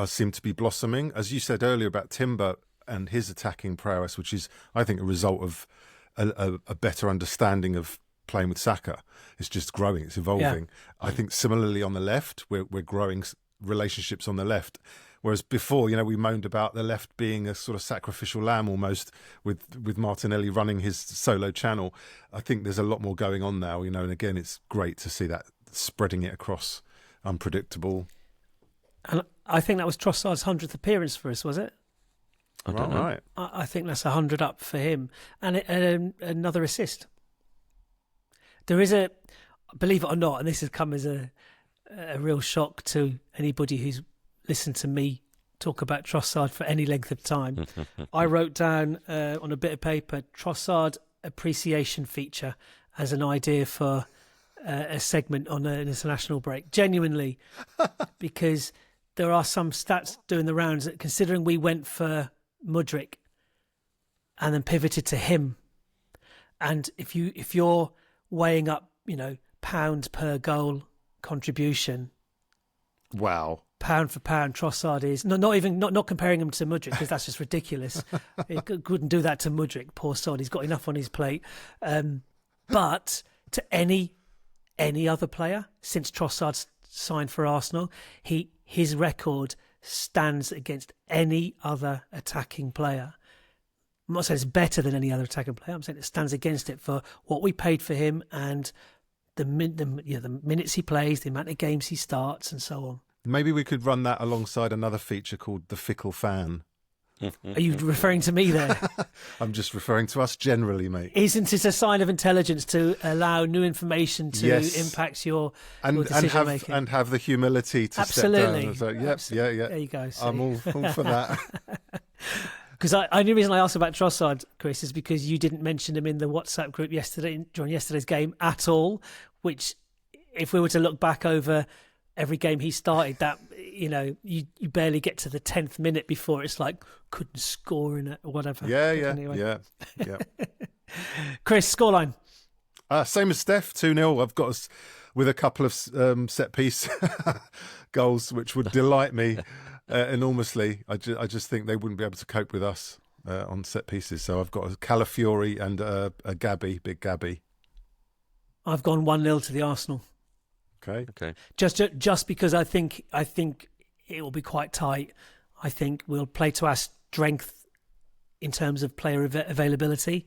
seem to be blossoming. As you said earlier about Timber and his attacking prowess, which is, I think, a result of a better understanding of playing with Saka. It's just growing, it's evolving. Yeah. I think similarly on the left, we're growing... relationships on the left, whereas before we moaned about the left being a sort of sacrificial lamb almost with Martinelli running his solo channel. I think there's a lot more going on now, and again it's great to see that spreading it across unpredictable. And I think that was Trossard's 100th appearance for us, was it? I don't know. Right. I think that's 100 up for him, and another assist. There is believe it or not, and this has come as a real shock to anybody who's listened to me talk about Trossard for any length of time. I wrote down on a bit of paper Trossard appreciation feature as an idea for a segment on an international break. Genuinely, because there are some stats doing the rounds that, considering we went for Mudryk and then pivoted to him, and if you're weighing up, pounds per goal contribution. Wow. Pound for pound, Trossard is not comparing him to Mudryk, because that's just ridiculous. He couldn't do that to Mudryk. Poor sod, he's got enough on his plate. But to any other player since Trossard signed for Arsenal, his record stands against any other attacking player. I'm not saying it's better than any other attacking player. I'm saying it stands against it for what we paid for him and the minutes he plays, the amount of games he starts, and so on. Maybe we could run that alongside another feature called the fickle fan. Are you referring to me there? I'm just referring to us generally, mate. Isn't it a sign of intelligence to allow new information to impact your decision making? And have the humility to step down. So, yeah. There you go. See? I'm all for that. Because the only reason I asked about Trossard, Chris, is because you didn't mention him in the WhatsApp group during yesterday's game at all, which, if we were to look back over every game he started, that you barely get to the 10th minute before it's like couldn't score in it or whatever. Yeah. Chris, scoreline. Same as Steph, 2-0. I've got us with a couple of set piece goals, which would delight me enormously. I just think they wouldn't be able to cope with us on set pieces. So I've got a Calafiori and a Big Gabby. I've gone 1-0 to the Arsenal. Okay. Just because I think it will be quite tight. I think we'll play to our strength in terms of player availability,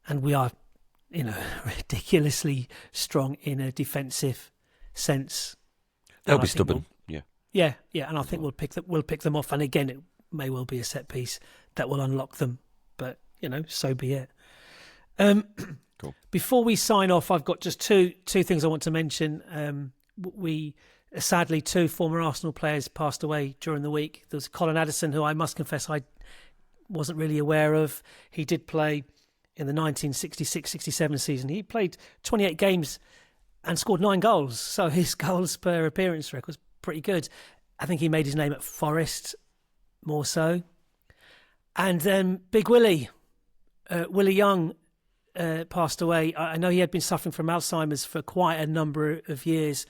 and we are, ridiculously strong in a defensive sense. They'll be stubborn. Yeah, and I think we'll pick them off. And again, it may well be a set piece that will unlock them. But so be it. Cool. Before we sign off, I've got just two things I want to mention. We sadly, 2 former Arsenal players passed away during the week. There was Colin Addison, who I must confess I wasn't really aware of. He did play in the 1966-67 season. He played 28 games and scored 9 goals. So his goals per appearance record was pretty good. I think he made his name at Forest more so. And then Big Willie Young, passed away. I know he had been suffering from Alzheimer's for quite a number of years.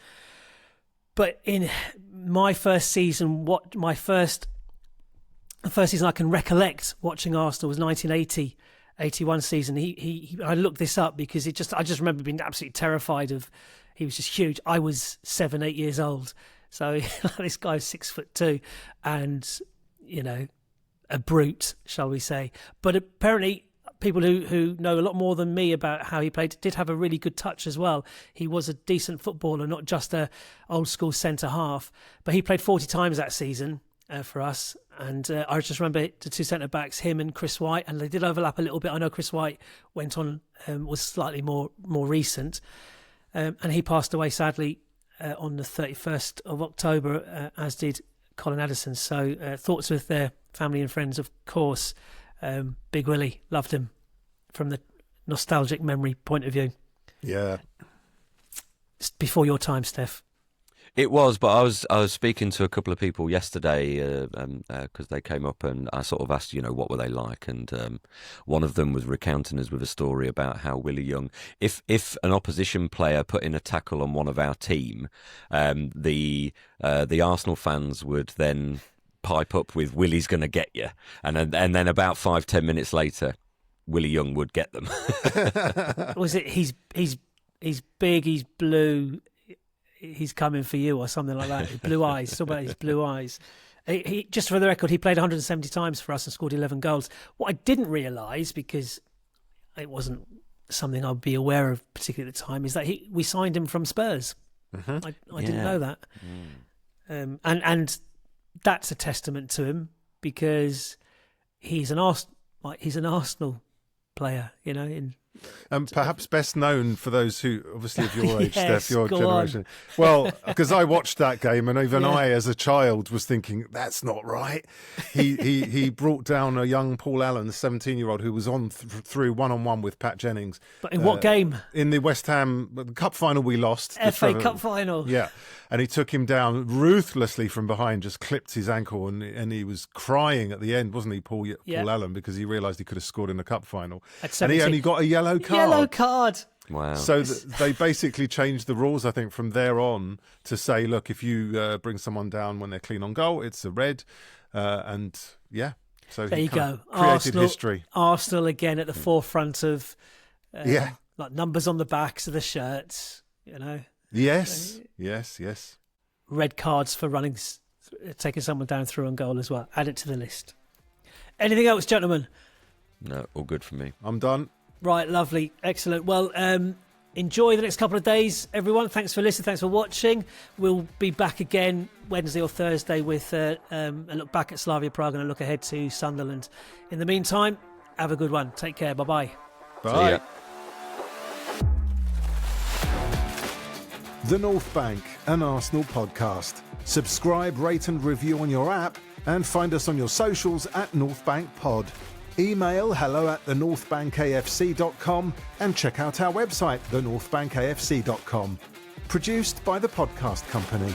But in my first season, the first season I can recollect watching Arsenal was 1980-81 season. I looked this up because I just remember being absolutely terrified of. He was just huge. I was 7-8 years old, so this guy's 6'2", and a brute, shall we say? But apparently, people who know a lot more than me about how he played did have a really good touch as well. He was a decent footballer, not just a old school centre half. But he played 40 times that season for us, and I just remember the 2 centre backs, him and Chris White, and they did overlap a little bit. I know Chris White went on, was slightly more recent, and he passed away sadly on the 31st of October, as did Colin Addison. So thoughts with their family and friends, of course. Big Willie, loved him from the nostalgic memory point of view. Yeah. It's before your time, Steph. It was, but I was speaking to a couple of people yesterday because they came up and I sort of asked, what were they like, and one of them was recounting us with a story about how Willie Young, if an opposition player put in a tackle on one of our team, the Arsenal fans would then pipe up with "Willie's going to get you," and then about 5-10 minutes later, Willie Young would get them. Was it he's big, he's blue, he's coming for you, or something like that? Blue eyes. Talk about his blue eyes. He just for the record, he played 170 times for us and scored 11 goals. What I didn't realise, because it wasn't something I'd be aware of particularly at the time, is that we signed him from Spurs. Mm-hmm. I didn't know that. And that's a testament to him, because he's an Arsenal player, perhaps best known for those who, obviously, of your age, Steph, your generation. Well, because I watched that game, and even I, as a child, was thinking that's not right. He brought down a young Paul Allen, the 17-year-old, who was on through 1-on-1 with Pat Jennings. But in what game? In the West Ham Cup final we lost. FA Cup final. Yeah. And he took him down ruthlessly from behind, just clipped his ankle, and he was crying at the end, wasn't he, Paul Allen, because he realised he could have scored in the cup final. And he only got a yellow card. Yellow card. Wow. So they basically changed the rules, I think, from there on to say, look, if you bring someone down when they're clean on goal, it's a red. So there you go. Created history. Arsenal again at the forefront of like numbers on the backs of the shirts, Yes. Red cards for taking someone down through on goal as well. Add it to the list. Anything else, gentlemen? No, all good for me. I'm done. Right, lovely, excellent. Well, Enjoy the next couple of days, everyone. Thanks for listening. Thanks for watching. We'll be back again Wednesday or Thursday with a look back at Slavia Prague and a look ahead to Sunderland. In the meantime, have a good one. Take care. Bye-bye. Bye. The North Bank, an Arsenal podcast. Subscribe, rate and review on your app and find us on your socials at North Bank Pod. Email hello@thenorthbankafc.com and check out our website, thenorthbankafc.com. Produced by the Podcast Company.